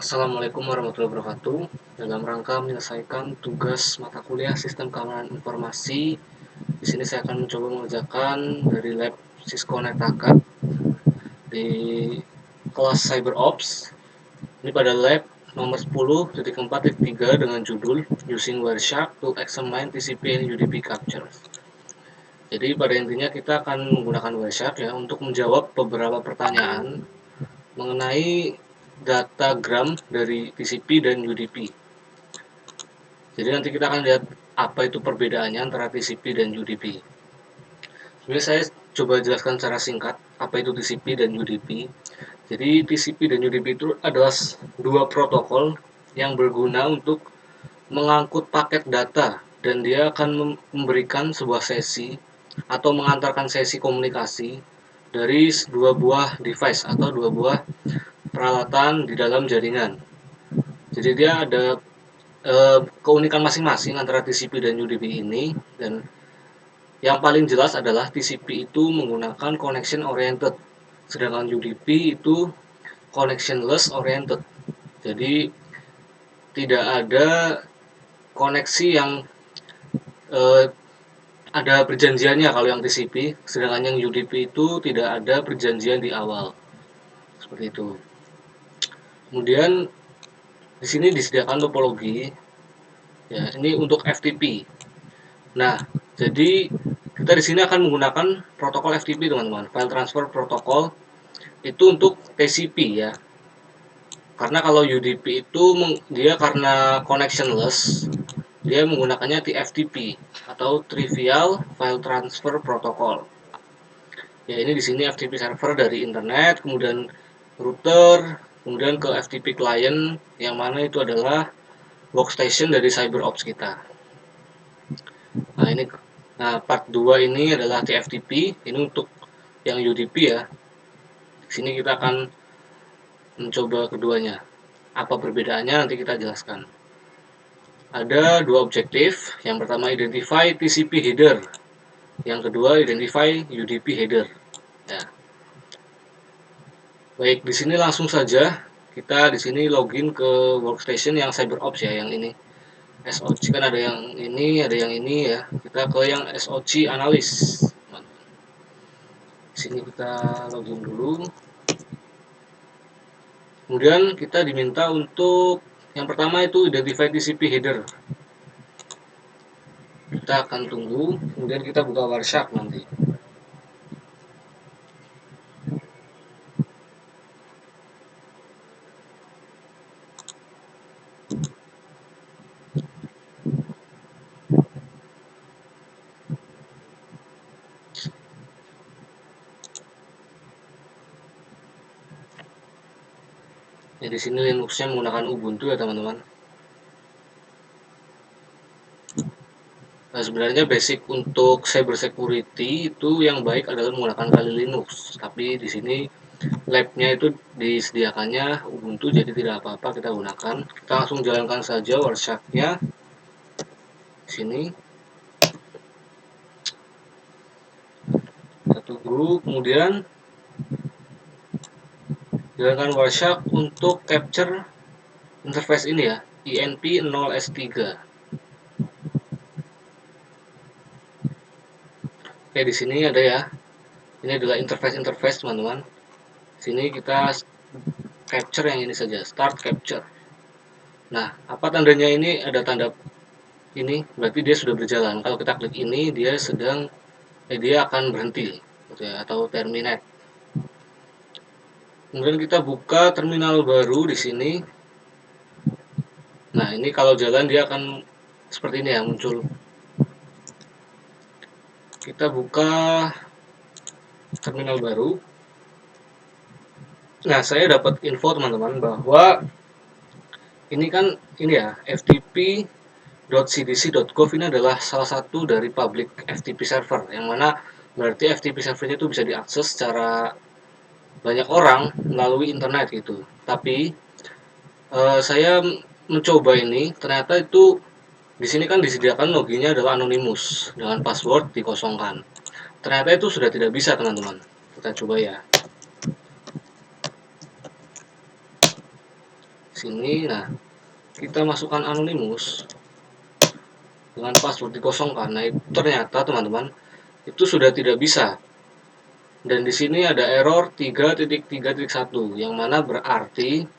Assalamualaikum warahmatullahi wabarakatuh. Dalam rangka menyelesaikan tugas mata kuliah Sistem Keamanan Informasi, di sini saya akan mencoba mengerjakan dari lab Cisco NetAcad di kelas CyberOps. Ini pada lab nomor 10.4.3 dengan judul Using Wireshark to Examine TCP and UDP Captures. Jadi pada intinya kita akan menggunakan Wireshark ya untuk menjawab beberapa pertanyaan mengenai datagram dari TCP dan UDP. Jadi nanti kita akan lihat apa itu perbedaannya antara TCP dan UDP. Sebenarnya saya coba jelaskan secara singkat apa itu TCP dan UDP. Jadi TCP dan UDP itu adalah dua protokol yang berguna untuk mengangkut paket data dan dia akan memberikan sebuah sesi atau mengantarkan sesi komunikasi dari dua buah device atau dua buah peralatan di dalam jaringan. Jadi dia ada keunikan masing-masing antara TCP dan UDP ini, dan yang paling jelas adalah TCP itu menggunakan connection oriented, sedangkan UDP itu connectionless oriented. Jadi tidak ada koneksi yang ada perjanjiannya kalau yang TCP, sedangkan yang UDP itu tidak ada perjanjian di awal. Seperti itu. Kemudian di sini disediakan topologi. Ya, ini untuk FTP. Nah, jadi kita di sini akan menggunakan protokol FTP, teman-teman. File Transfer Protocol itu untuk TCP ya. Karena kalau UDP itu dia karena connectionless, dia menggunakannya TFTP atau Trivial File Transfer Protocol. Ya, ini di sini FTP server dari internet, kemudian router, kemudian ke FTP client yang mana itu adalah workstation dari CyberOps kita. Nah, part 2 ini adalah TFTP, ini untuk yang UDP ya. Di sini kita akan mencoba keduanya. Apa perbedaannya nanti kita jelaskan. Ada dua objektif. Yang pertama identify TCP header. Yang kedua identify UDP header. Ya. Baik, di sini langsung saja kita di sini login ke workstation yang CyberOps ya, yang ini. SOC kan ada yang ini ya. Kita ke yang SOC analis. Di sini kita login dulu. Kemudian kita diminta untuk yang pertama itu identify TCP header. Kita akan tunggu, kemudian kita buka Wireshark nanti. Ya, di sini Linuxnya menggunakan Ubuntu ya teman-teman. Nah, sebenarnya basic untuk cyber security itu yang baik adalah menggunakan Kali Linux. Tapi di sini labnya itu disediakannya Ubuntu, jadi tidak apa-apa kita gunakan. Kita langsung jalankan saja Wireshark-nya. Di sini kita tunggu, kemudian jalankan Wireshark untuk capture interface ini ya, INP0S3. Oke, di sini ada ya. Ini adalah interface teman-teman. Di sini kita capture yang ini saja, start capture. Nah, apa tandanya ini? Ada tanda ini, berarti dia sudah berjalan. Kalau kita klik ini, dia akan berhenti, gitu ya, atau terminate. Kemudian kita buka terminal baru di sini. Nah, ini kalau jalan dia akan seperti ini ya, muncul. Kita buka terminal baru. Nah, saya dapat info teman-teman bahwa ini kan ini ya, ftp.cdc.gov ini adalah salah satu dari public FTP server, yang mana berarti FTP servernya itu bisa diakses secara banyak orang melalui internet gitu. Tapi saya mencoba ini, ternyata itu di sini kan disediakan loginnya adalah anonymous dengan password dikosongkan. Ternyata itu sudah tidak bisa teman-teman. Kita coba ya. Sini, nah kita masukkan anonymous dengan password dikosongkan. Nah, ternyata teman-teman itu sudah tidak bisa. Dan di sini ada error 3.3.1 yang mana berarti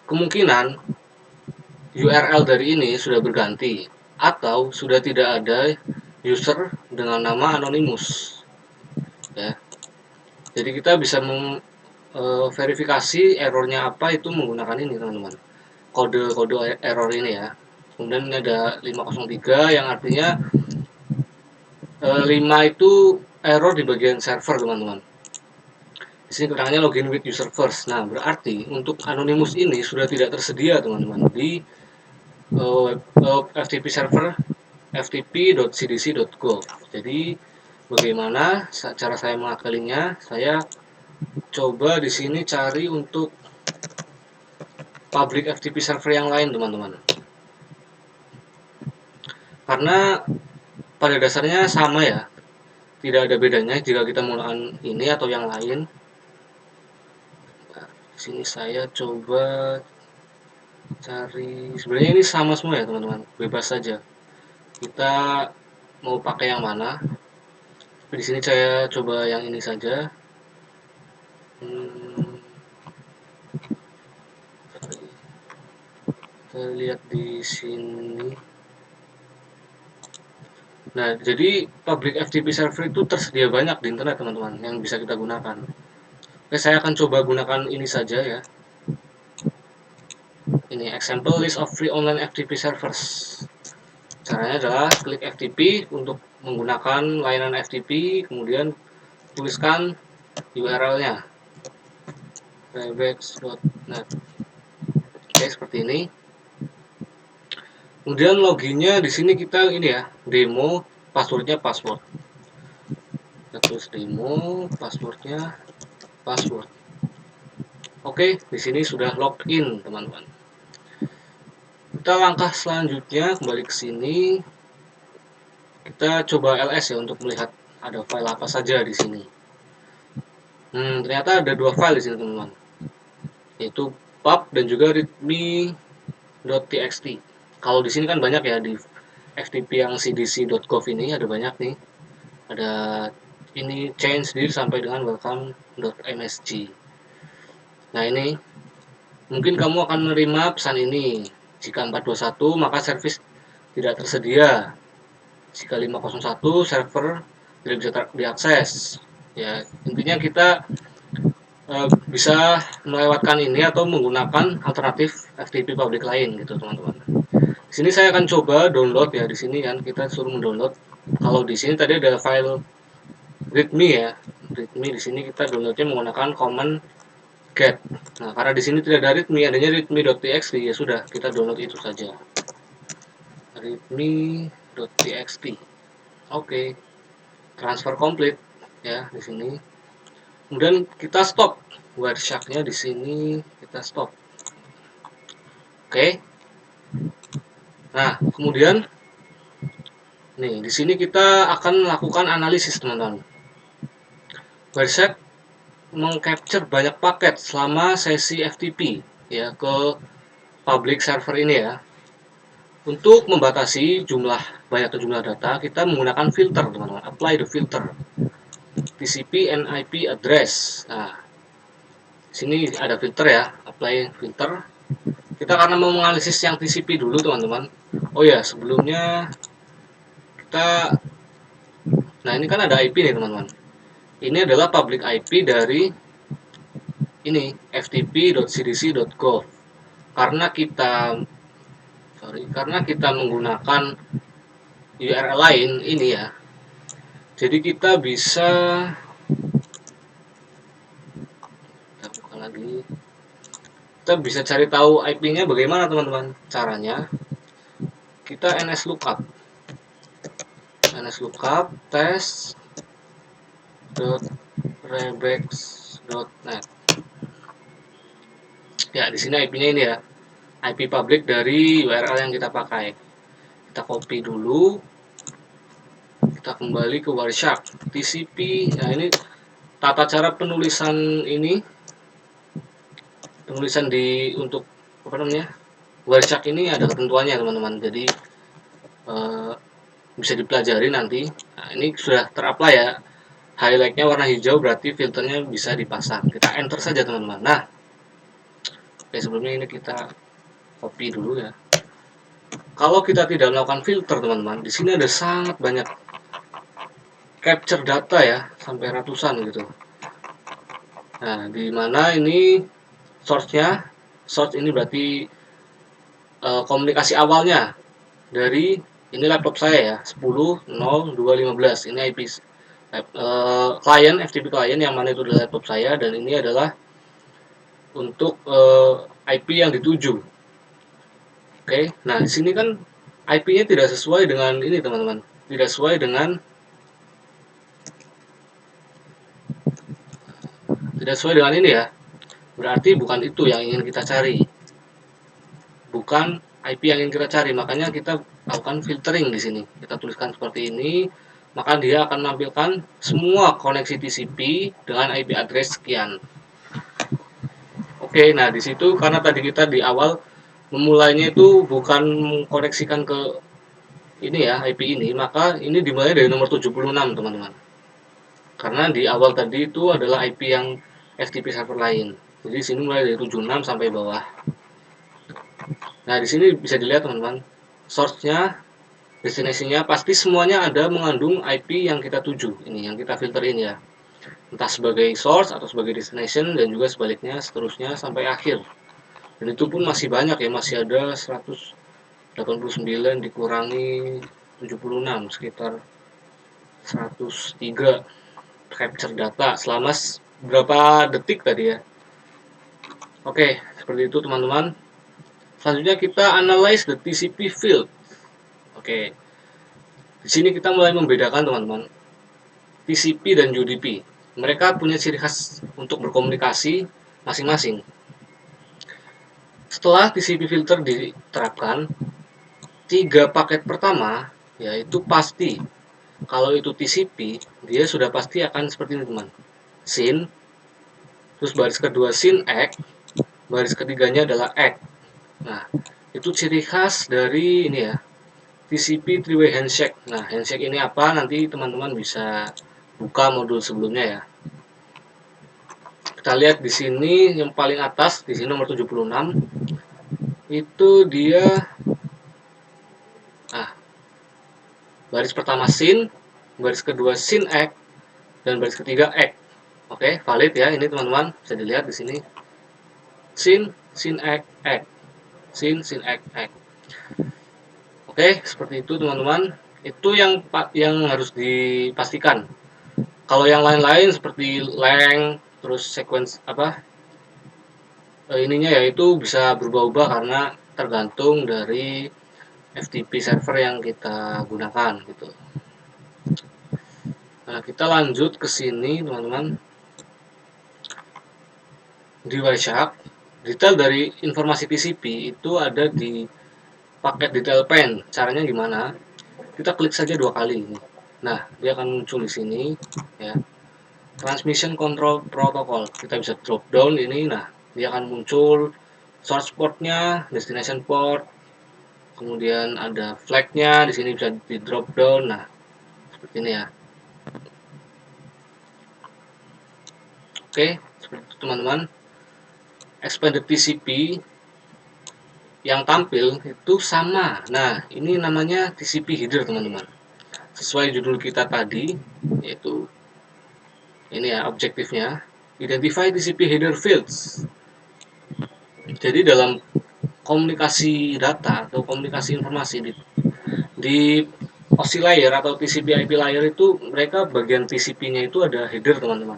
kemungkinan URL dari ini sudah berganti atau sudah tidak ada user dengan nama anonymous ya. Jadi kita bisa verifikasi errornya apa itu menggunakan ini teman-teman, kode error ini ya. Kemudian ada 503 yang artinya 5 itu error di bagian server teman-teman. Di sini keterangannya login with user first. Nah, berarti untuk anonymous ini sudah tidak tersedia teman-teman di FTP server ftp.cdc.gov. Jadi bagaimana cara saya mengakalinya? Saya coba di sini cari untuk public FTP server yang lain teman-teman. Karena pada dasarnya sama ya, tidak ada bedanya jika kita menggunakan ini atau yang lain. Nah, di sini saya coba cari, sebenarnya ini sama semua ya teman-teman, bebas saja kita mau pakai yang mana. Tapi di sini saya coba yang ini saja. Kita lihat di sini. Nah, jadi public FTP server itu tersedia banyak di internet teman-teman yang bisa kita gunakan. Oke, saya akan coba gunakan ini saja ya. Ini example list of free online FTP servers. Caranya adalah klik FTP untuk menggunakan layanan FTP, kemudian tuliskan URL-nya rebex.net. Oke, seperti ini. Kemudian loginnya di sini kita ini ya, demo, passwordnya password. Kita tulis demo, passwordnya password. Oke, di sini sudah login teman-teman. Kita langkah selanjutnya kembali ke sini. Kita coba ls ya untuk melihat ada file apa saja di sini. Ternyata ada dua file di sini teman-teman, yaitu pub dan juga readme.txt. Kalau di sini kan banyak ya di FTP yang cdc.gov ini ada banyak nih. Ada ini change sendiri sampai dengan welcome.msg. Nah, ini mungkin kamu akan menerima pesan ini. Jika 421 maka service tidak tersedia. Jika 501 server tidak bisa diakses. Ya, intinya kita bisa melewatkan ini atau menggunakan alternatif FTP public lain gitu teman-teman. Di sini saya akan coba download ya, di sini kan kita suruh mendownload. Kalau di sini tadi ada file readme ya, readme di sini kita downloadnya menggunakan command get. Nah, karena di sini tidak ada readme, adanya readme.txt ya sudah kita download itu saja. readme.txt. Oke. Transfer complete ya di sini. Kemudian kita stop Wireshark-nya di sini, kita stop. Oke. Nah, kemudian nih di sini kita akan melakukan analisis teman-teman. Wireshark mengcapture banyak paket selama sesi FTP ya ke public server ini ya. Untuk membatasi banyaknya jumlah data, kita menggunakan filter teman-teman. Apply the filter. TCP and IP address. Nah, sini ada filter ya, apply filter. Kita karena mau menganalisis yang TCP dulu teman-teman. Oh ya, sebelumnya kita, nah ini kan ada IP nih teman-teman. Ini adalah public IP dari ini ftp.cdc.gov. Karena kita menggunakan URL lain ini ya. Jadi kita bisa lagi, kita bisa cari tahu IP-nya bagaimana teman-teman. Caranya kita nslookup test.rebex.net. Ya, di sini IP-nya ini ya, IP public dari URL yang kita pakai. Kita copy dulu, kita kembali ke Wireshark TCP. Nah, ini tata cara penulisan ini, penulisan untuk apa namanya, Wireshark ini ada ketentuannya teman-teman, jadi bisa dipelajari nanti. Nah, ini sudah terapply ya, highlightnya warna hijau berarti filternya bisa dipasang. Kita enter saja teman-teman. Nah, oke, sebelumnya ini kita copy dulu ya. Kalau kita tidak melakukan filter teman-teman, di sini ada sangat banyak capture data ya, sampai ratusan gitu. Nah, di mana ini source-nya, source ini berarti komunikasi awalnya dari ini laptop saya ya, 10.02.15. Ini IP klien, FTP klien yang mana itu adalah laptop saya, dan ini adalah untuk IP yang dituju. Oke, nah di sini kan IP-nya tidak sesuai dengan ini teman-teman, tidak sesuai dengan ini ya. Berarti bukan itu yang ingin kita cari, bukan IP yang ingin kita cari. Makanya kita lakukan filtering di sini. Kita tuliskan seperti ini, maka dia akan menampilkan semua koneksi TCP dengan IP address sekian. Oke, nah di situ karena tadi kita di awal memulainya itu bukan mengkoneksikan ke ini ya, IP ini, maka ini dimulai dari nomor 76 teman-teman. Karena di awal tadi itu adalah IP yang FTP server lain. Jadi sini mulai dari 76 sampai bawah. Nah, di sini bisa dilihat teman-teman, source-nya, destinasinya pasti semuanya ada mengandung IP yang kita tuju, ini yang kita filter ini ya. Entah sebagai source atau sebagai destination, dan juga sebaliknya seterusnya sampai akhir. Dan itu pun masih banyak ya, masih ada 189 dikurangi 76, sekitar 103 capture data selama berapa detik tadi ya. Oke, seperti itu teman-teman. Selanjutnya kita analyze the TCP field. Oke, di sini kita mulai membedakan teman-teman, TCP dan UDP. Mereka punya ciri khas untuk berkomunikasi masing-masing. Setelah TCP filter diterapkan, 3 paket pertama yaitu pasti. Kalau itu TCP, dia sudah pasti akan seperti ini teman. SYN, terus baris kedua SYN ACK, baris ketiganya adalah ACK. Nah, itu ciri khas dari ini ya, TCP three-way handshake. Nah, handshake ini apa? Nanti teman-teman bisa buka modul sebelumnya ya. Kita lihat di sini yang paling atas, di sini nomor 76. Itu dia baris pertama SYN, baris kedua SYN ACK, dan baris ketiga ACK. Oke, valid ya ini teman-teman, bisa dilihat di sini. SYN, SYN ACK, ACK. SYN, SYN ACK, ACK. Oke, seperti itu teman-teman. Itu yang harus dipastikan. Kalau yang lain-lain seperti length, terus sequence ininya ya itu bisa berubah-ubah karena tergantung dari FTP server yang kita gunakan gitu. Nah, kita lanjut ke sini teman-teman. Di Wireshark, detail dari informasi TCP itu ada di paket detail pane. Caranya gimana? Kita klik saja 2 kali ini. Nah, dia akan muncul di sini ya. Transmission Control Protocol. Kita bisa drop down ini. Nah, dia akan muncul source portnya, destination port, kemudian ada flagnya. Di sini bisa di drop down. Nah, seperti ini ya. Oke, seperti itu teman-teman. Expanded TCP yang tampil itu sama. Nah, ini namanya TCP header teman-teman. Sesuai judul kita tadi, yaitu ini ya objektifnya, identify TCP header fields. Jadi dalam komunikasi data atau komunikasi informasi di OSI layer atau TCP IP layer itu, mereka bagian TCP-nya itu ada header teman-teman.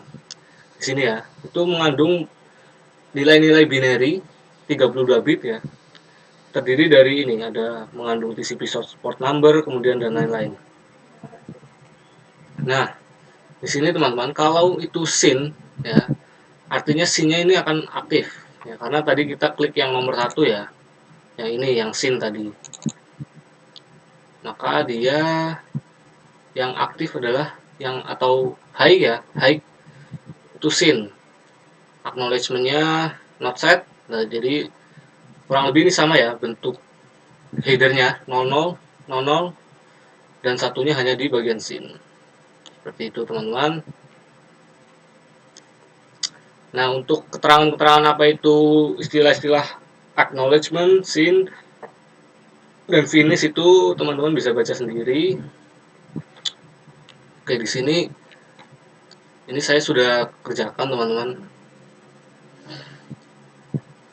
Di sini ya, itu mengandung nilai-nilai binary 32 bit ya. Terdiri dari ini, ada mengandung TCP source port number, kemudian dan lain-lain. Nah, di sini teman-teman, kalau itu SYN ya, artinya SYN-nya ini akan aktif ya, karena tadi kita klik yang nomor 1 ya, yang ini yang SYN tadi. Maka dia yang aktif adalah yang atau high ya, high itu SYN. Acknowledgement-nya not set. Nah, jadi Kurang lebih ini sama ya bentuk headernya 00, 00, dan satunya hanya di bagian sin. Seperti itu teman-teman. Nah, untuk keterangan-keterangan apa itu istilah-istilah acknowledgement, sin, dan finish itu teman-teman bisa baca sendiri. Oke, di sini ini saya sudah kerjakan teman-teman.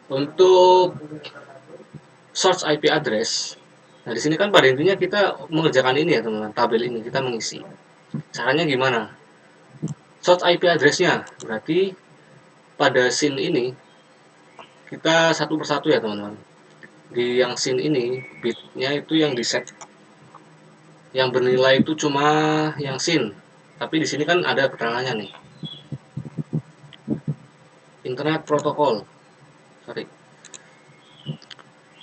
Untuk source IP address. Nah, di sini kan pada intinya kita mengerjakan ini ya teman-teman, tabel ini kita mengisi. Caranya gimana? Source IP address-nya berarti pada sin ini kita satu persatu ya teman-teman. Di yang sin ini bitnya itu yang di set, yang bernilai itu cuma yang sin. Tapi di sini kan ada keterangannya nih. Internet Protocol. Sorry.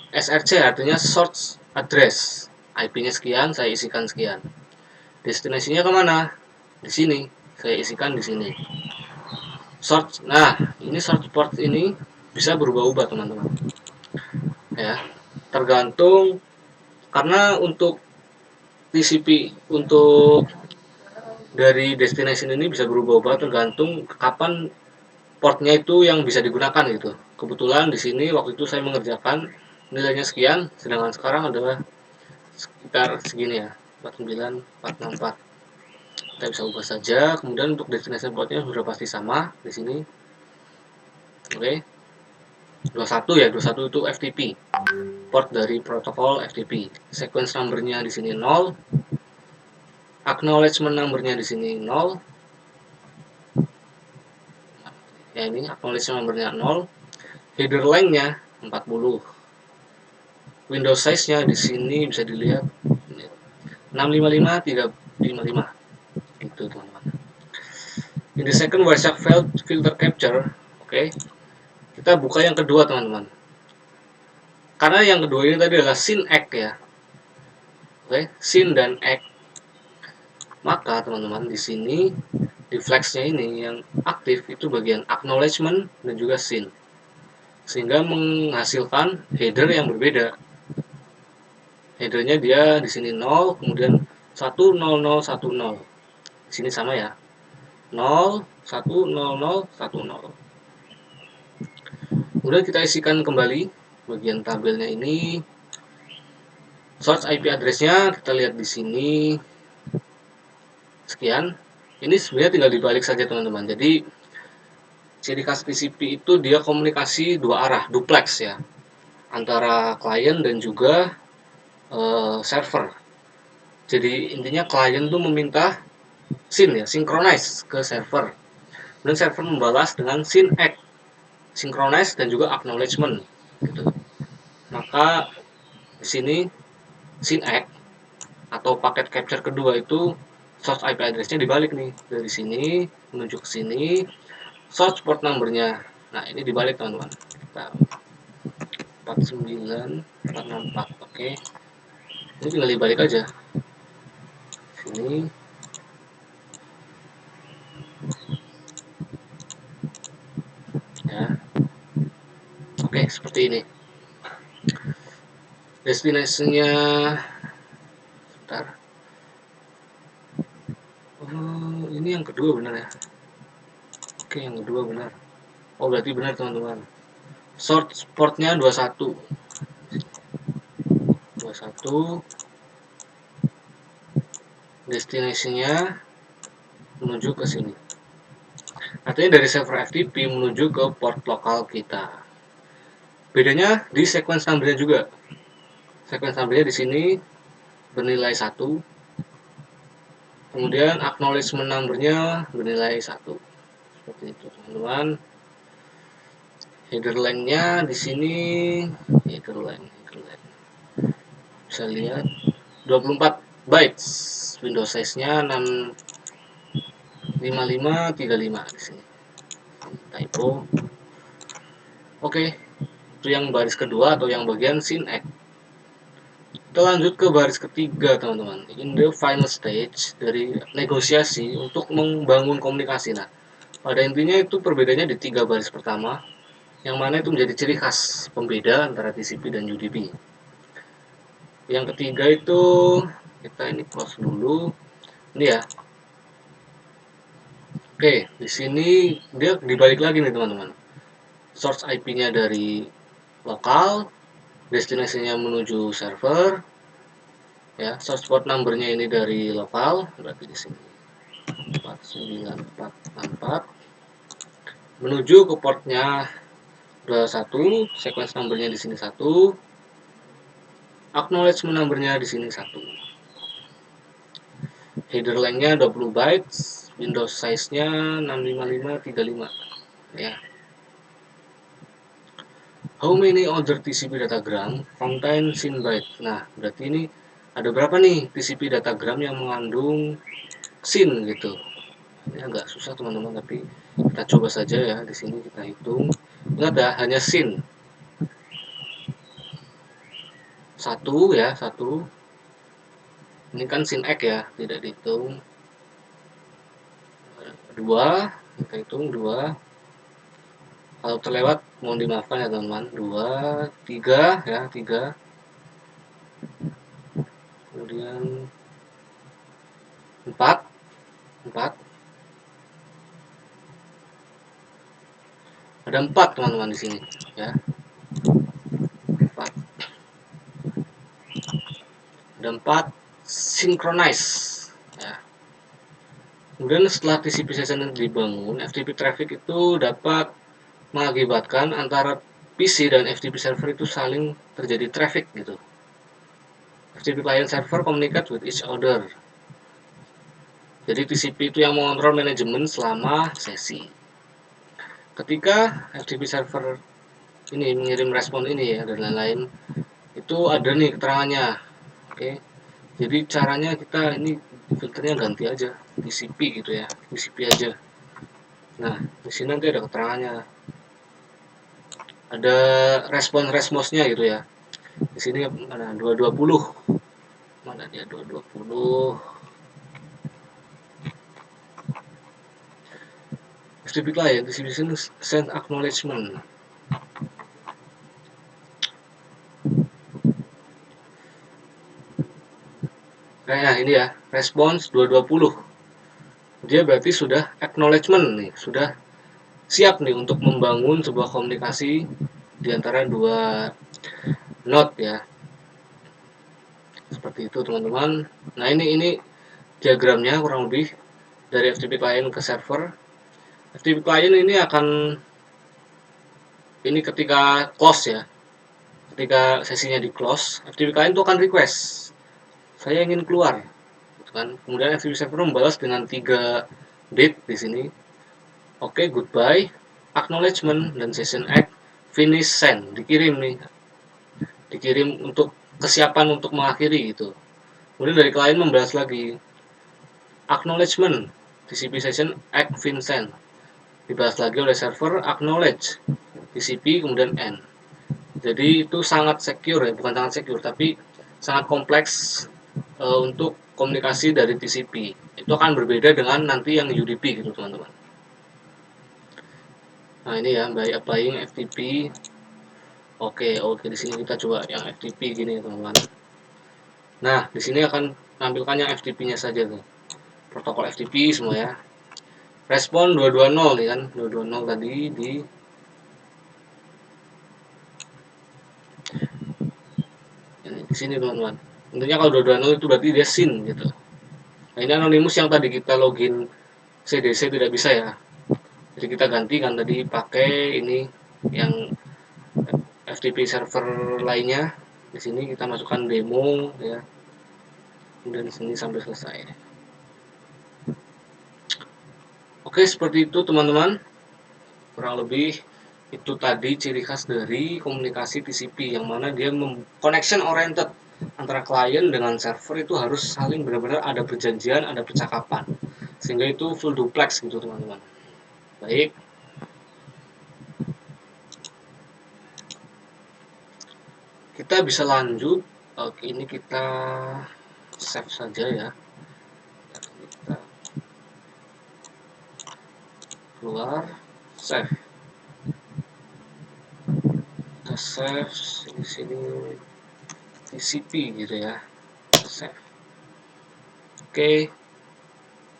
SRC artinya source address. IP-nya sekian, saya isikan sekian. Destinasinya kemana? Di sini, saya isikan di sini. Source, nah ini source port ini bisa berubah-ubah teman-teman. Ya, tergantung karena untuk TCP untuk dari destination ini bisa berubah-ubah tergantung kapan portnya itu yang bisa digunakan gitu. Kebetulan di sini waktu itu saya mengerjakan nilainya sekian, sedangkan sekarang adalah sekitar segini ya, 49, 464. Kita bisa ubah saja. Kemudian untuk destination portnya sudah pasti sama di sini. Oke. 21 ya, 21 itu FTP. Port dari protokol FTP. Sequence numbernya di sini 0. Acknowledgement numbernya di sini 0. Ya ini acknowledgement numbernya 0. Header length-nya 40. Window size-nya di sini bisa dilihat 655 355 gitu teman-teman. In the second Wireshark filter capture, oke. Kita buka yang kedua teman-teman. Karena yang kedua ini tadi adalah sin act ya. Oke, sin dan act. Maka teman-teman di sini di flags-nya ini yang aktif itu bagian acknowledgement dan juga sin. Sehingga menghasilkan header yang berbeda. Headernya dia di sini 0, kemudian 10010. Di sini sama ya. 0 10010. Kemudian kita isikan kembali bagian tabelnya ini. Source IP address-nya kita lihat di sini sekian. Ini sebenarnya tinggal dibalik saja teman-teman. Jadi ciri khas TCP itu dia komunikasi dua arah, duplex ya, antara klien dan juga server. Jadi intinya klien tuh meminta SYN ya, synchronize ke server. Dan server membalas dengan SYN ACK, synchronize dan juga acknowledgement. Gitu. Maka di sini SYN ACK atau paket capture kedua itu source IP address-nya dibalik nih, dari sini menuju ke sini. Source port number-nya, nah ini dibalik teman-teman. Kita 49 464, oke. Ini tinggal dibalik aja. Sini. Ya. Oke, seperti ini. Destinasinya sebentar. Oh, ini yang kedua benar ya. Oke, yang kedua benar. Oh, berarti benar teman-teman. Source portnya 21. 21. Destinasinya menuju ke sini. Artinya dari server FTP menuju ke port lokal kita. Bedanya di sequence number-nya juga. Sequence number-nya di sini bernilai 1. Kemudian acknowledgement number-nya bernilai 1. Seperti itu, teman-teman. Header length-nya di sini header length. Bisa lihat 24 bytes. Window size-nya 65535 di sini. Typo. Oke. Itu yang baris kedua atau yang bagian SYN ACK. Kita lanjut ke baris ketiga teman-teman. In the final stage dari negosiasi untuk membangun komunikasi. Nah, pada intinya itu perbedaannya di 3 baris pertama. yang mana itu menjadi ciri khas pembeda antara TCP dan UDP. Yang ketiga itu kita ini close dulu. Ini ya. Oke, di sini dia dibalik lagi nih teman-teman. Source IP-nya dari lokal, destinasinya menuju server, ya. Source port number-nya ini dari lokal, berarti di sini 49464 menuju ke portnya 21, sequence number-nya di sini 1, acknowledgement number-nya di sini 1. Header length-nya 20 bytes, Windows size-nya 65535 ya. How many other TCP datagram contain SYN byte? Nah, berarti ini ada berapa nih TCP datagram yang mengandung SYN gitu. Ini agak susah teman-teman, tapi kita coba saja ya. Di sini kita hitung. Ingat ya, hanya SYN. Satu ya, satu. Ini kan SYN X ya, tidak dihitung. Dua, kita hitung dua. Kalau terlewat mohon dimaafkan ya teman-teman. Dua, tiga ya, tiga. Kemudian empat, empat. Ada empat teman-teman di sini ya. Empat. Ada empat synchronize ya. Kemudian setelah TCP session dibangun, FTP traffic itu dapat mengakibatkan antara PC dan FTP server itu saling terjadi traffic gitu. FTP client server communicate with each other. Jadi TCP itu yang mengontrol manajemen selama sesi. Ketika FTP server ini mengirim respon ini ya dan lain-lain, itu ada nih keterangannya. Oke. Jadi caranya kita ini filternya ganti aja TCP gitu ya, TCP aja. Nah, di sini nanti ada keterangannya. Ada responsnya gitu ya. Di sini ada 220. Mana dia 220? FTP client di sini send acknowledgement. Nah, ini ya, response 220. Dia berarti sudah acknowledgement nih, sudah siap nih untuk membangun sebuah komunikasi di antara dua node ya. Seperti itu teman-teman. Nah, ini diagramnya kurang lebih dari FTP client ke server. FTP client ini akan ini ketika close ya. Ketika sesinya di close, FTP client itu akan request, saya ingin keluar, gitu kan. Kemudian FTP server membalas dengan 3 bit di sini. Oke, goodbye, acknowledgement dan session act finish send, dikirim nih, dikirim untuk kesiapan untuk mengakhiri gitu. Kemudian dari klien membalas lagi, acknowledgement TCP session act fin send, dibalas lagi oleh server acknowledge TCP kemudian end. Jadi itu sangat secure ya, bukan sangat secure tapi sangat kompleks untuk komunikasi dari TCP. Itu akan berbeda dengan nanti yang UDP gitu teman-teman. Nah ini ya, by applying FTP. Oke, di sini kita coba yang FTP gini teman-teman. Nah di sini akan tampilkan yang FTP-nya saja tuh. Protokol FTP semua ya. Respon 220 nih kan, 220 tadi di sini teman-teman. Intinya kalau 220 itu berarti dia SYN gitu. Nah ini anonimus yang tadi kita login CDC tidak bisa ya. Jadi kita ganti kan tadi pakai ini yang FTP server lainnya. Di sini kita masukkan demo ya. Kemudian di sini sampai selesai. Oke, seperti itu teman-teman. Kurang lebih itu tadi ciri khas dari komunikasi TCP yang mana dia connection oriented antara klien dengan server itu harus saling benar-benar ada perjanjian, ada percakapan. Sehingga itu full duplex gitu teman-teman. Baik. Kita bisa lanjut. Oke, ini kita save saja ya. Kita keluar, save. save di sini TCP gitu ya, save. Oke,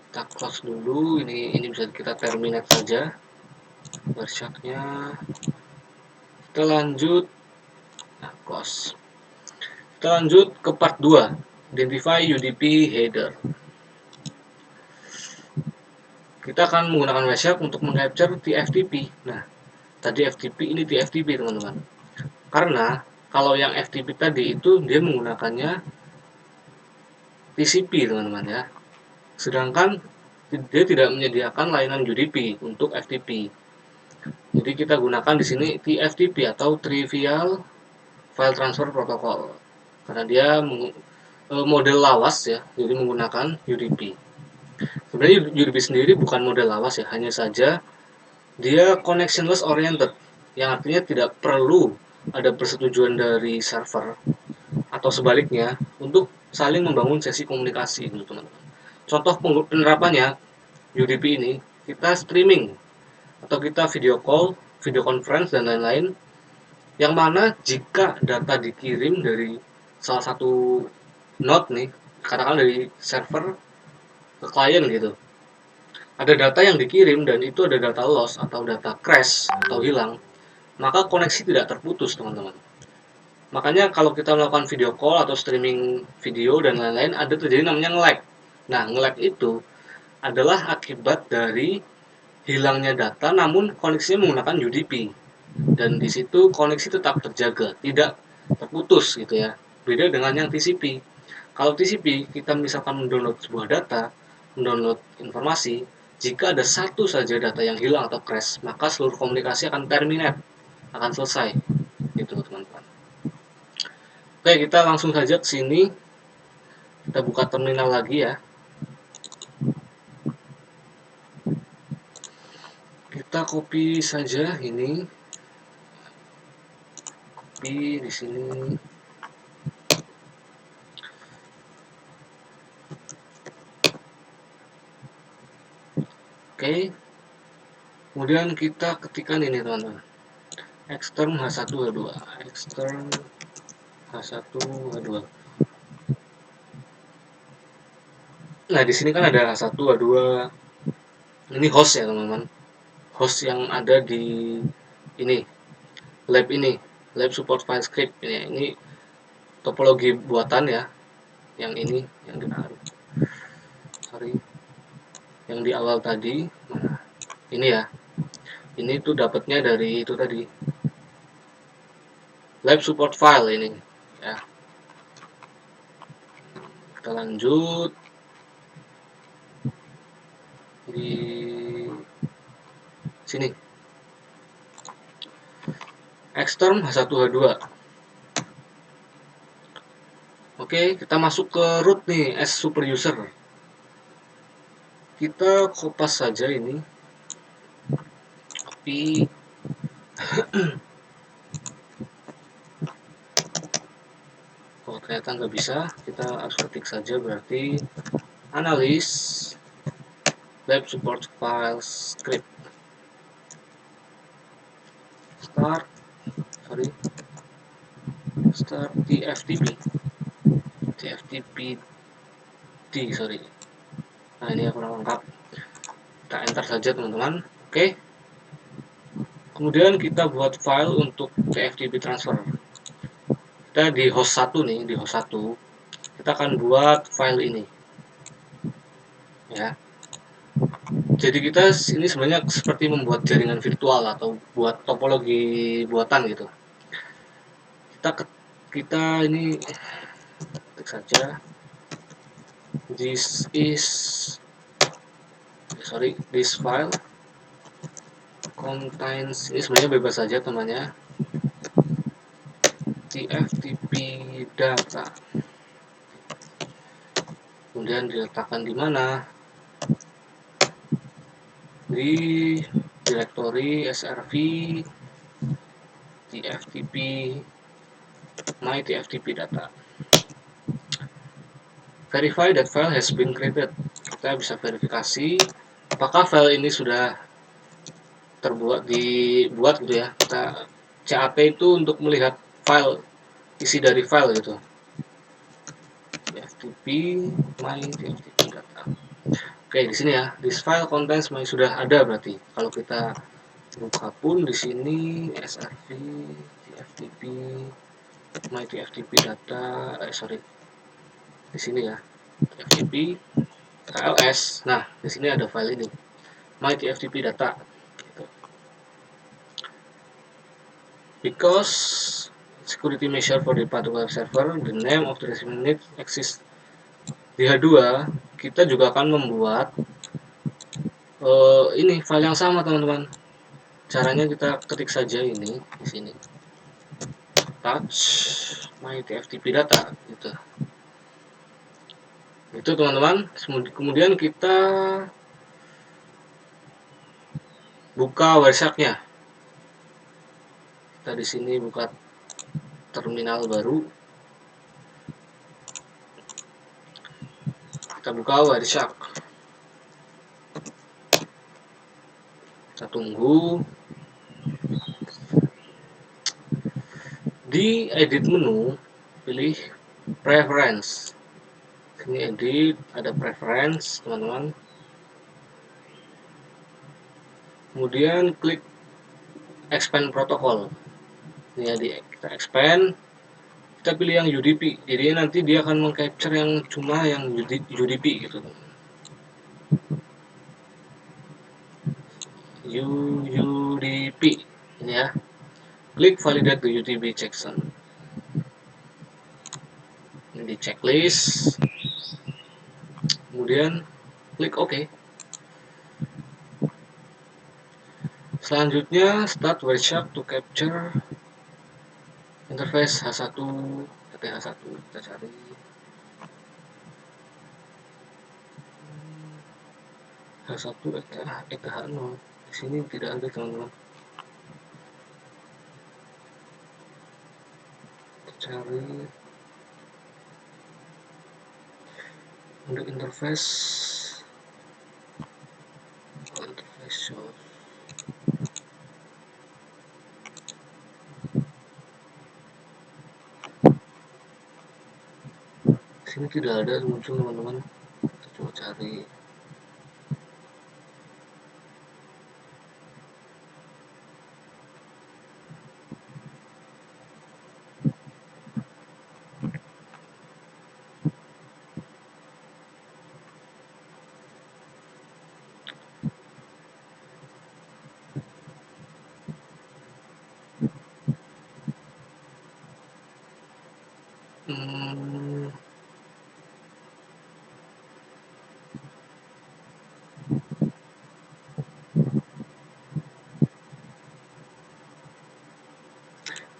kita close dulu. Ini bisa kita terminate saja workshopnya. Kita lanjut, nah, close. Kita lanjut ke part 2, identify UDP header. Kita akan menggunakan Wireshark untuk mengcapture TFTP. Nah, tadi FTP, ini TFTP teman-teman. Karena kalau yang FTP tadi itu dia menggunakannya TCP teman-teman ya. Sedangkan dia tidak menyediakan layanan UDP untuk FTP. Jadi kita gunakan di sini TFTP atau Trivial File Transfer Protocol. Karena dia model lawas ya, jadi menggunakan UDP. Sebenarnya UDP sendiri bukan model lawas ya, hanya saja dia connectionless oriented, yang artinya tidak perlu ada persetujuan dari server atau sebaliknya untuk saling membangun sesi komunikasi gitu teman-teman. Contoh penerapannya UDP ini, kita streaming atau kita video call, video conference dan lain-lain, yang mana jika data dikirim dari salah satu node nih, katakan dari server ke klien gitu, ada data yang dikirim dan itu ada data loss atau data crash atau hilang, maka koneksi tidak terputus teman-teman. Makanya kalau kita melakukan video call atau streaming video dan lain-lain, ada terjadi namanya nge-lag. Nah, nge-lag itu adalah akibat dari hilangnya data namun koneksinya menggunakan UDP. Dan di situ koneksi tetap terjaga, tidak terputus gitu ya. Beda dengan yang TCP. Kalau TCP, kita misalkan mendownload sebuah data, mendownload informasi, jika ada satu saja data yang hilang atau crash, maka seluruh komunikasi akan terminate, akan selesai. Gitu teman-teman. Oke, kita langsung saja ke sini. Kita buka terminal lagi ya. Kita copy saja ini. Copy di sini. Oke. Kemudian kita ketikkan ini teman-teman. Extern H1H2. Extern H1H2. Nah, di sini kan ada H1H2. Ini host ya, teman-teman. Host yang ada di ini, lab ini, lab support file script ini topologi buatan ya. Yang ini yang yang di awal tadi. Nah, ini ya. Ini tuh dapatnya dari itu tadi. Lab support file ini ya. Kita lanjut di sini. Extern H1H2. Oke, kita masuk ke root nih as super user. Kita kopas saja ini. Copy. Oh, ternyata nggak bisa. Kita harus ketik saja, berarti analis lab support file script start tftp sorry. Nah, ini yang kurang lengkap. Kita enter saja teman-teman. Oke. Kemudian kita buat file untuk tftp transfer. Kita di host 1 nih, di host 1 kita akan buat file ini ya. Jadi kita ini sebenarnya seperti membuat jaringan virtual atau buat topologi buatan gitu. Kita ini ketik saja this file contains, ini sebenarnya bebas saja temannya, tftp data. Kemudian diletakkan di mana? Di directory srv tftp my tftp data. Verify that file has been created. Kita bisa verifikasi apakah file ini sudah dibuat gitu ya. Kita CAP itu untuk melihat file, isi dari file gitu. TFTP my TFTP data. Oke, di sini ya, this file contains my, sudah ada berarti. Kalau kita buka pun di sini srv tftp my tftp data, sorry, di sini ya, tftp ls. Nah, di sini ada file ini, my tftp data. Gitu. Because security measure for the particular server, the name of the receiving unit exists. Di H2 kita juga akan membuat ini file yang sama, teman-teman. Caranya kita ketik saja ini di sini, touch my tftp data gitu. Itu teman-teman. Kemudian kita buka Wireshark-nya. Kita di sini buka terminal baru. Kita buka Wireshark. Kita tunggu. Di edit menu, pilih preference. Sini edit, ada preference, teman-teman. Kemudian klik expand protocol. Ini ya, kita expand. Kita pilih yang UDP. Jadi nanti dia akan mengcapture yang cuma yang UDP gitu. UDP ini ya. Klik validate the UDP checksum. Ini di checklist. Kemudian klik OK. Selanjutnya start Wireshark to capture interface H1 ETH1. Kita cari H1 ETH0. Di sini tidak ada, teman-teman. Kita cari untuk interface show. Sini tidak ada muncul, teman-teman. Kita coba cari.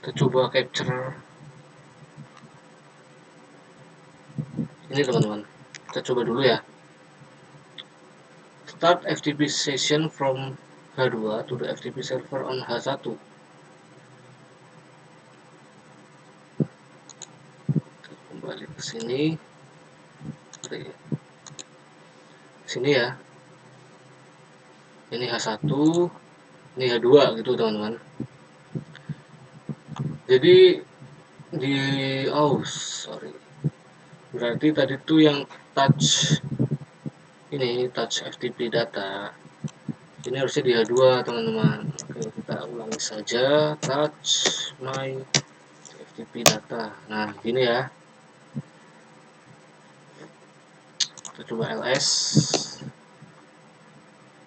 Kita coba capture ini, teman-teman. Kita coba dulu ya. Start FTP session from H2 to the FTP server on H1. Kita kembali ke sini. Sini ya. Ini H1, ini H2 gitu, teman-teman. Jadi di sorry. Berarti tadi tuh yang touch ini, touch FTP data. Ini harusnya di H2, teman-teman. Oke, kita ulangi saja, touch my FTP data. Nah, gini ya. Kita coba ls.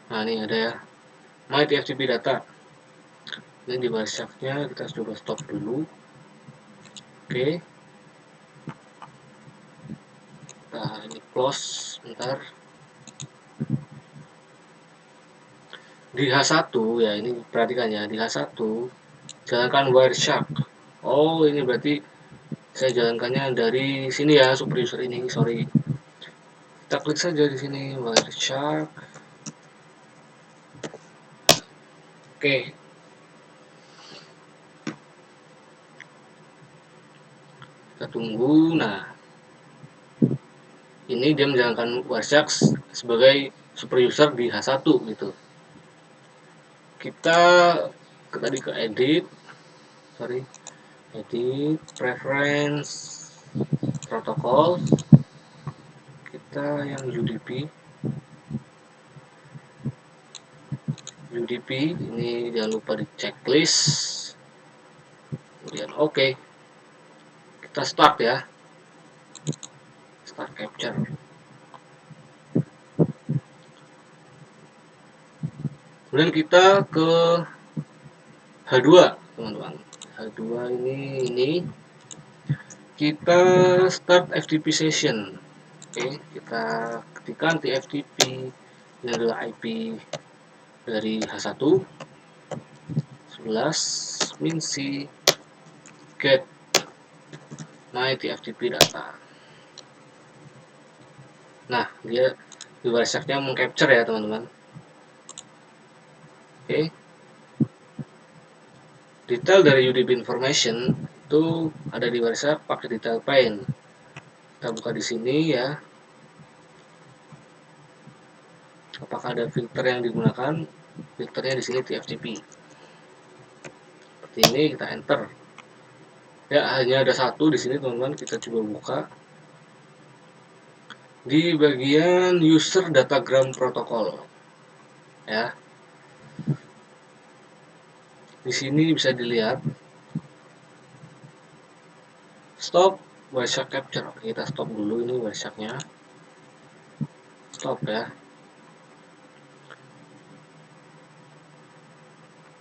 Nah, ini ada ya, my TFTP data. Ini di Wireshark-nya kita coba stop dulu. Oke. Nah, ini close, bentar. Di H1 ya, ini perhatikan ya, di H1 jalankan Wireshark. Oh, ini berarti saya jalankannya dari sini ya, super user ini, sorry. Kita klik saja di sini Wireshark. Oke. Kita tunggu. Nah, ini dia menjalankan Wireshark sebagai super user di H1 gitu. Kita tadi ke edit, edit preference protokol, kita yang UDP ini jangan lupa di checklist, kemudian oke. Kita start ya, start capture. Kemudian kita ke H2 teman-teman. H2 ini kita start FTP session. Oke, kita ketikkan TFTP, ini adalah IP dari H1 11 min-c get my TFTP data. Nah, dia di Wireshark-nya mengcapture ya teman-teman. Oke, detail dari UDP information itu ada di Wireshark pakai detail pane. Kita buka di sini ya. Apakah ada filter yang digunakan? Filternya di sini TFTP. Seperti ini, kita enter. Ya, hanya ada satu di sini teman-teman. Kita coba buka di bagian user datagram protokol. Ya, di sini bisa dilihat stop Wireshark capture. Oke, kita stop dulu ini Wireshark-nya. Stop ya.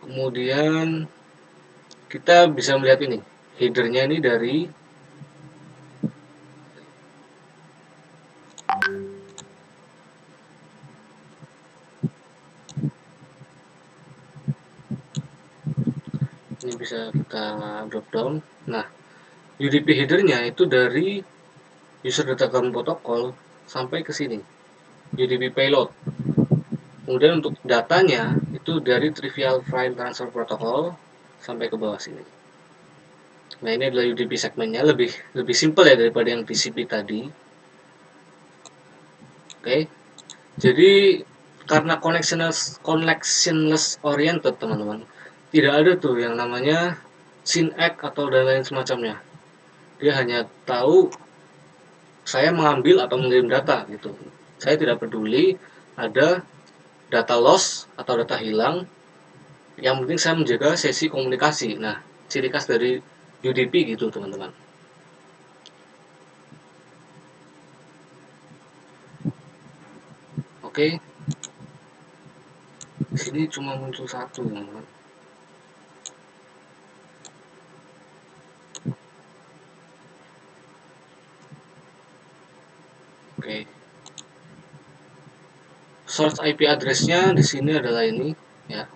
Kemudian kita bisa melihat ini headernya ini dari ini bisa kita drop down. Nah, UDP headernya itu dari user datagram protokol sampai ke sini UDP payload. Kemudian untuk datanya itu dari trivial file transfer protocol sampai ke bawah sini. Nah, ini adalah UDP segmennya, lebih simple ya daripada yang TCP tadi. Oke, jadi karena connectionless oriented teman-teman, tidak ada tuh yang namanya SYN-ACK atau dan lain semacamnya. Dia hanya tahu saya mengambil atau mengirim data gitu. Saya tidak peduli ada data loss atau data hilang, yang penting saya menjaga sesi komunikasi. Nah, ciri khas dari UDP gitu teman-teman. Oke, di sini cuma muncul satu teman-teman. Oke, source IP address-nya di sini adalah ini ya.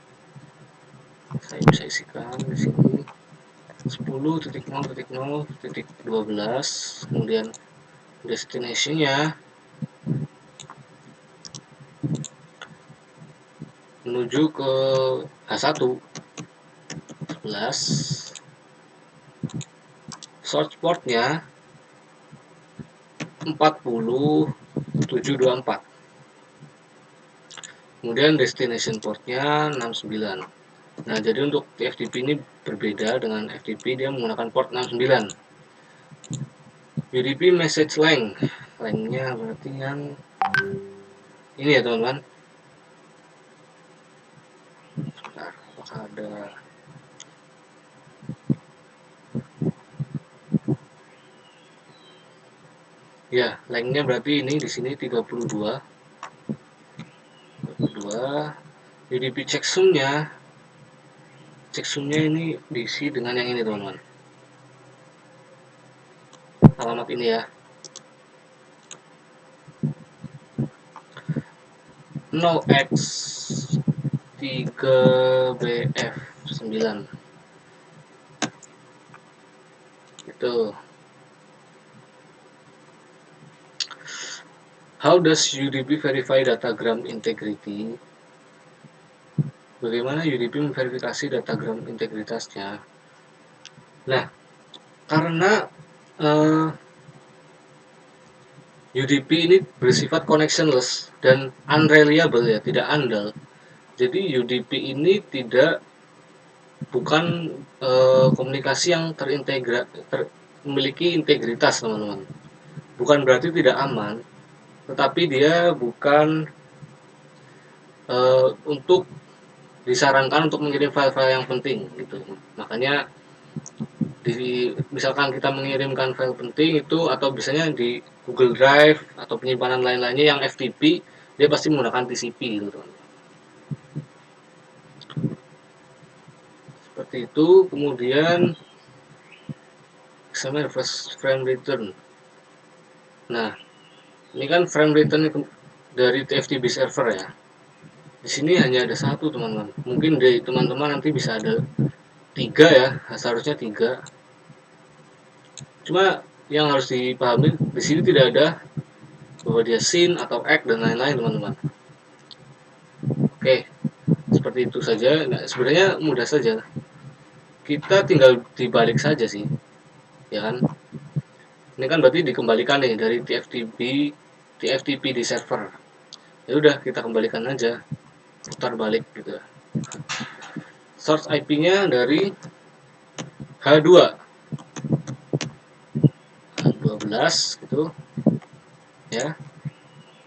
Saya bisa isikan di sini 10.0.0.12, kemudian destination-nya menuju ke H1 11, source port-nya 40.724, kemudian destination port-nya 69. Nah, jadi untuk TFTP ini berbeda dengan FTP, dia menggunakan port 69. UDP message length, length-nya berarti yang ini ya teman-teman. Sebentar, apakah ada ya, length-nya berarti ini di sini 32. UDP checksum-nya ini diisi dengan yang ini teman-teman, alamat ini ya, 0x3bf9 itu. How does UDP verify datagram integrity? Bagaimana UDP memverifikasi datagram integritasnya? Nah, karena UDP ini bersifat connectionless dan unreliable ya, tidak andal. Jadi UDP ini tidak bukan komunikasi yang memiliki integritas, teman-teman. Bukan berarti tidak aman, tetapi dia bukan untuk disarankan untuk mengirim file-file yang penting gitu. Makanya misalkan kita mengirimkan file penting itu, atau biasanya di Google Drive atau penyimpanan lain-lainnya yang FTP, dia pasti menggunakan TCP gitu, teman. Seperti itu. Kemudian sama reverse frame return. Nah, ini kan frame return dari FTP server ya. Di sini hanya ada satu, teman-teman. Mungkin dari teman-teman nanti bisa ada 3 ya, seharusnya 3. Cuma yang harus dipahami di sini tidak ada bahwa dia sin atau egg dan lain-lain, teman-teman. Oke, seperti itu saja. Nah, sebenarnya mudah saja. Kita tinggal dibalik saja sih, ya kan? Ini kan berarti dikembalikan nih dari TFTP di server. Ya udah, kita kembalikan aja, putar balik gitu. Source IP-nya dari H2 H12 gitu ya.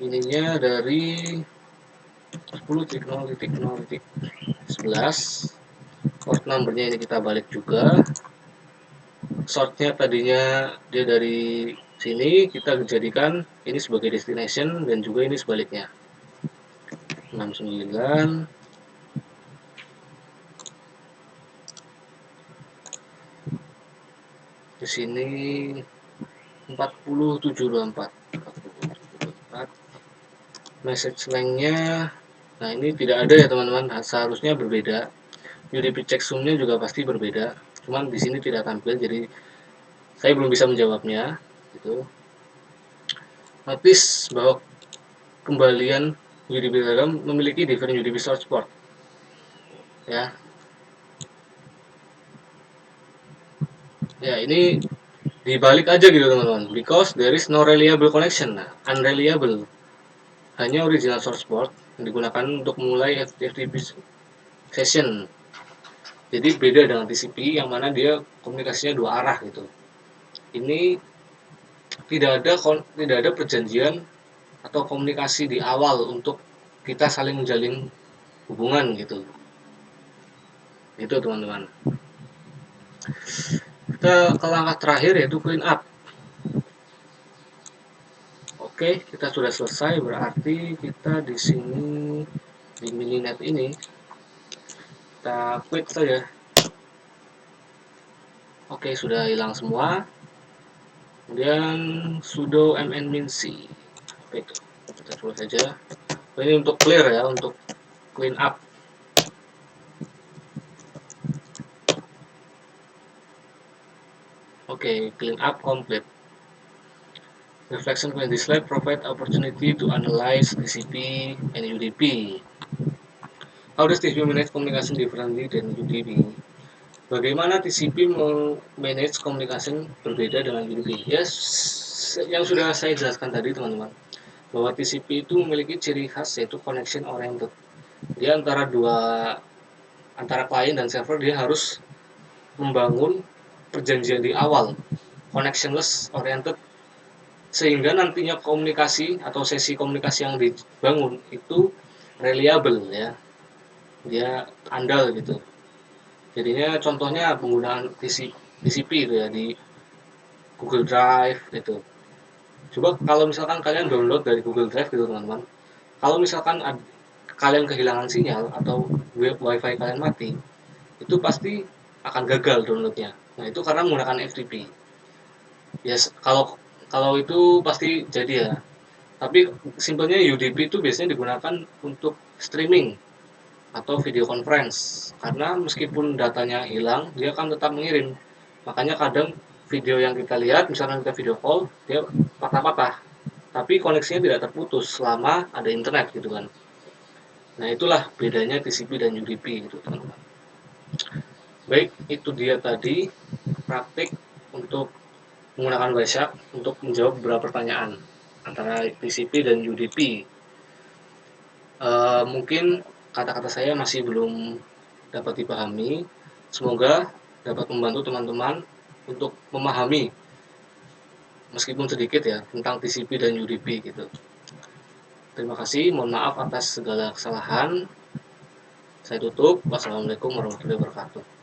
Ininya dari 10.0.0.11. Port numbernya ini kita balik juga. Shortnya tadinya dia dari sini, kita jadikan ini sebagai destination dan juga ini sebaliknya. 69 di sini 4724. Message lengthnya, nah ini tidak ada ya teman-teman, seharusnya berbeda. UDP checksumnya juga pasti berbeda, cuman di sini tidak tampil, jadi saya belum bisa menjawabnya gitu. Notice bahwa kembalian UDP Telegram memiliki different UDP source port ya. Ya, ini dibalik aja gitu teman-teman, because there is no reliable connection. Nah, unreliable, hanya original source port yang digunakan untuk mulai FTP session. Jadi beda dengan TCP yang mana dia komunikasinya dua arah gitu. Ini tidak ada perjanjian atau komunikasi di awal untuk kita saling menjalin hubungan gitu. Itu teman-teman. Kita ke langkah terakhir, yaitu clean up. Oke, kita sudah selesai, berarti kita di sini di mininet ini kita quit saja. Oke, sudah hilang semua. Kemudian sudo mnminc. Oke, itu kita coba saja. Ini untuk clear ya, untuk clean up. Oke, clean up complete. Reflection when this slide provide opportunity to analyze TCP and UDP. How does TCP manage communication differently than UDP? Bagaimana TCP manage communication berbeda dengan UDP? Yes, yang sudah saya jelaskan tadi teman-teman, bahwa TCP itu memiliki ciri khas yaitu connection oriented. Dia antara klien dan server, dia harus membangun perjanjian di awal, connectionless oriented, sehingga nantinya komunikasi atau sesi komunikasi yang dibangun itu reliable ya, dia andal gitu. Jadinya contohnya penggunaan TCP itu ya di Google Drive gitu. Coba kalau misalkan kalian download dari Google Drive gitu teman-teman, kalau misalkan kalian kehilangan sinyal atau wifi kalian mati, itu pasti akan gagal downloadnya. Nah, itu karena menggunakan FTP. Ya, kalau kalau itu pasti jadi ya. Tapi simpelnya UDP itu biasanya digunakan untuk streaming atau video conference. Karena meskipun datanya hilang, dia akan tetap mengirim. Makanya kadang video yang kita lihat, misalkan kita video call, dia patah-patah. Tapi koneksinya tidak terputus selama ada internet gitu kan. Nah, itulah bedanya TCP dan UDP gitu teman-teman. Baik, itu dia tadi praktik untuk menggunakan Wireshark untuk menjawab beberapa pertanyaan antara TCP dan UDP. Mungkin kata-kata saya masih belum dapat dipahami. Semoga dapat membantu teman-teman untuk memahami meskipun sedikit ya tentang TCP dan UDP gitu. Terima kasih, mohon maaf atas segala kesalahan. Saya tutup. Wassalamualaikum warahmatullahi wabarakatuh.